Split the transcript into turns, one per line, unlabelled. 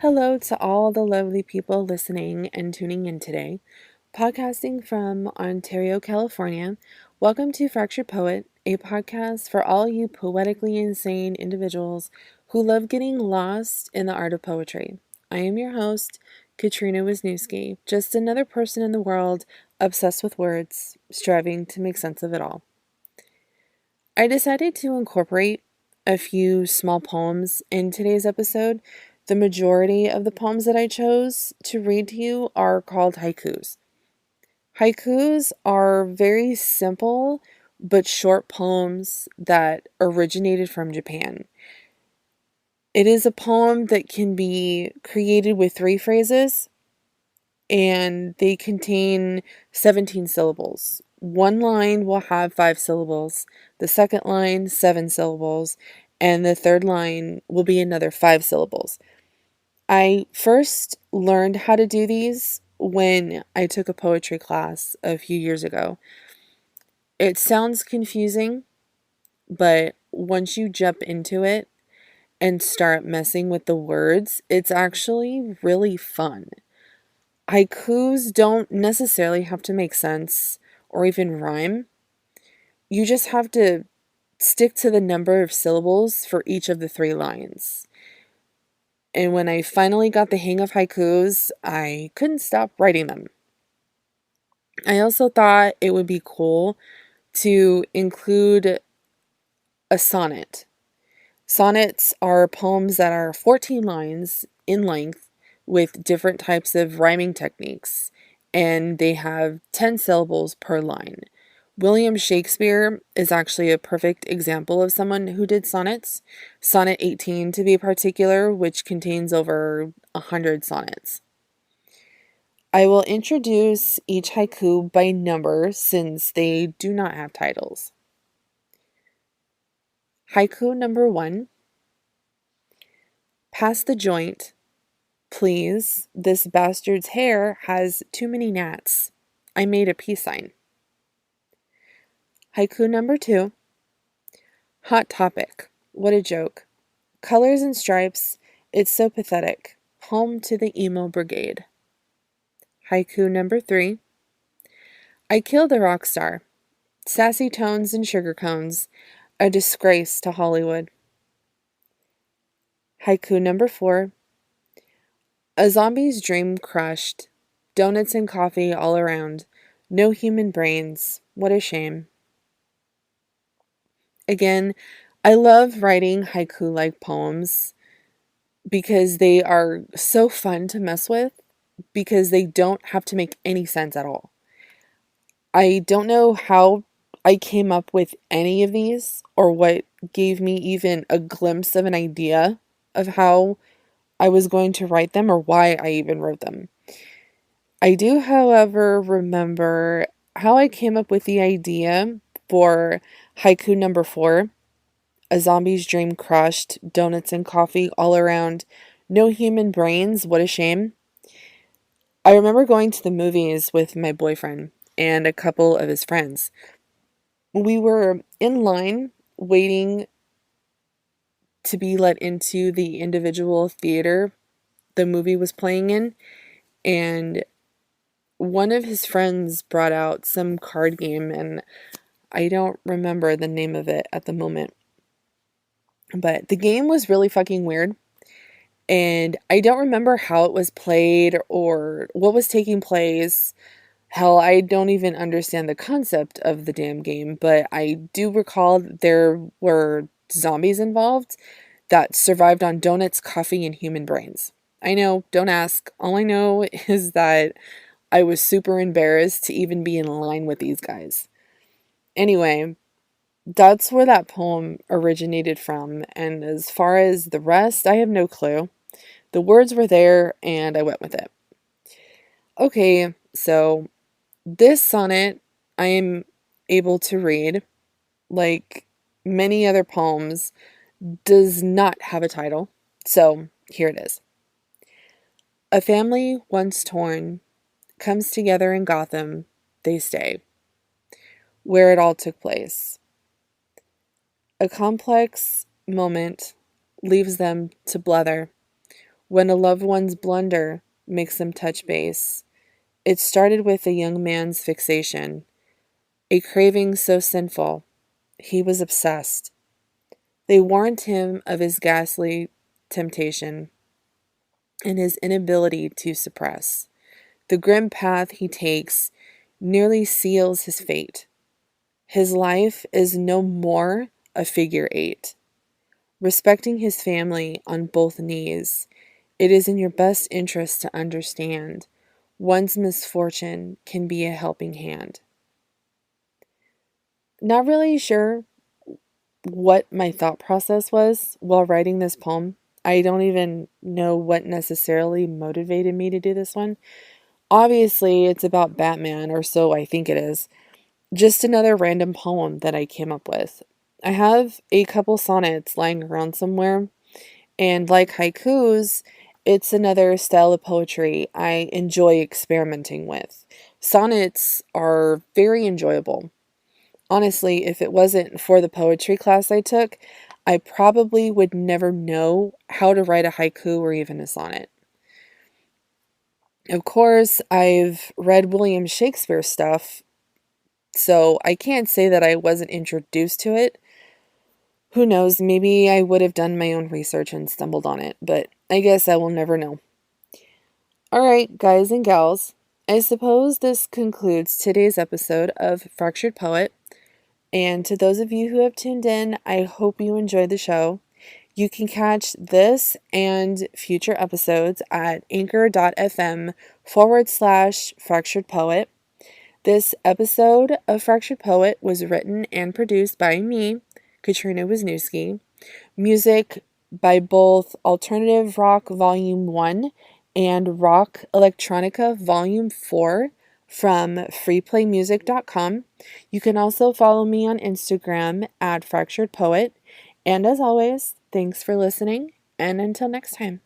Hello to all the lovely people listening and tuning in today. Podcasting from Ontario, California. Welcome to Fractured Poet, a podcast for all you poetically insane individuals who love getting lost in the art of poetry. I am your host, Katrina Wisniewski, just another person in the world obsessed with words, striving to make sense of it all. I decided to incorporate a few small poems in today's episode. The majority of the poems that I chose to read to you are called haikus. Haikus are very simple but short poems that originated from Japan. It is a poem that can be created with 3 phrases and they contain 17 syllables. One line will have 5 syllables, the second line, 7 syllables, and the third line will be another 5 syllables. I first learned how to do these when I took a poetry class a few years ago. It sounds confusing, but once you jump into it and start messing with the words, it's actually really fun. Haikus don't necessarily have to make sense or even rhyme. You just have to stick to the number of syllables for each of the 3 lines. And when I finally got the hang of haikus, I couldn't stop writing them. I also thought it would be cool to include a sonnet. Sonnets are poems that are 14 lines in length with different types of rhyming techniques, and they have 10 syllables per line. William Shakespeare is actually a perfect example of someone who did sonnets. Sonnet 18 to be particular, which contains over 100 sonnets. I will introduce each haiku by number since they do not have titles. Haiku number 1. Pass the joint, please. This bastard's hair has too many gnats. I made a peace sign. Haiku number 2. Hot topic. What a joke. Colors and stripes. It's so pathetic. Home to the emo brigade. Haiku number 3. I killed a rock star. Sassy tones and sugar cones. A disgrace to Hollywood. Haiku number 4. A zombie's dream crushed. Donuts and coffee all around. No human brains. What a shame. Again, I love writing haiku-like poems because they are so fun to mess with because they don't have to make any sense at all. I don't know how I came up with any of these or what gave me even a glimpse of an idea of how I was going to write them or why I even wrote them. I do, however, remember how I came up with the idea for haiku number 4. A zombie's dream crushed, donuts and coffee all around, no human brains, what a shame. I remember going to the movies with my boyfriend and a couple of his friends. We were in line waiting to be let into the individual theater the movie was playing in, and one of his friends brought out some card game, and I don't remember the name of it at the moment. But the game was really fucking weird. And I don't remember how it was played or what was taking place. Hell, I don't even understand the concept of the damn game, but I do recall there were zombies involved that survived on donuts, coffee, and human brains. I know, don't ask. All I know is that I was super embarrassed to even be in line with these guys. Anyway, that's where that poem originated from, and as far as the rest, I have no clue. The words were there, and I went with it. Okay, so this sonnet I am able to read, like many other poems, does not have a title. So here it is. A family once torn comes together in Gotham, they stay, where it all took place. A complex moment leaves them to blether. when a loved one's blunder makes them touch base. It started with a young man's fixation, a craving so sinful, he was obsessed. They warned him of his ghastly temptation and his inability to suppress. The grim path he takes nearly seals his fate. His life is no more a figure eight. Respecting his family on both knees, it is in your best interest to understand one's misfortune can be a helping hand. Not really sure what my thought process was while writing this poem. I don't even know what necessarily motivated me to do this one. Obviously, it's about Batman, or so I think it is. Just another random poem that I came up with. I have a couple sonnets lying around somewhere, and like haikus, it's another style of poetry I enjoy experimenting with. Sonnets are very enjoyable. Honestly, if it wasn't for the poetry class I took, I probably would never know how to write a haiku or even a sonnet. Of course, I've read William Shakespeare stuff, so I can't say that I wasn't introduced to it. Who knows, maybe I would have done my own research and stumbled on it, but I guess I will never know. Alright, guys and gals, I suppose this concludes today's episode of Fractured Poet. And to those of you who have tuned in, I hope you enjoyed the show. You can catch this and future episodes at anchor.fm/fractured poet. This episode of Fractured Poet was written and produced by me, Katrina Wisniewski. Music by both Alternative Rock Volume 1 and Rock Electronica Volume 4 from freeplaymusic.com. You can also follow me on Instagram at Fractured Poet. And as always, thanks for listening, and until next time.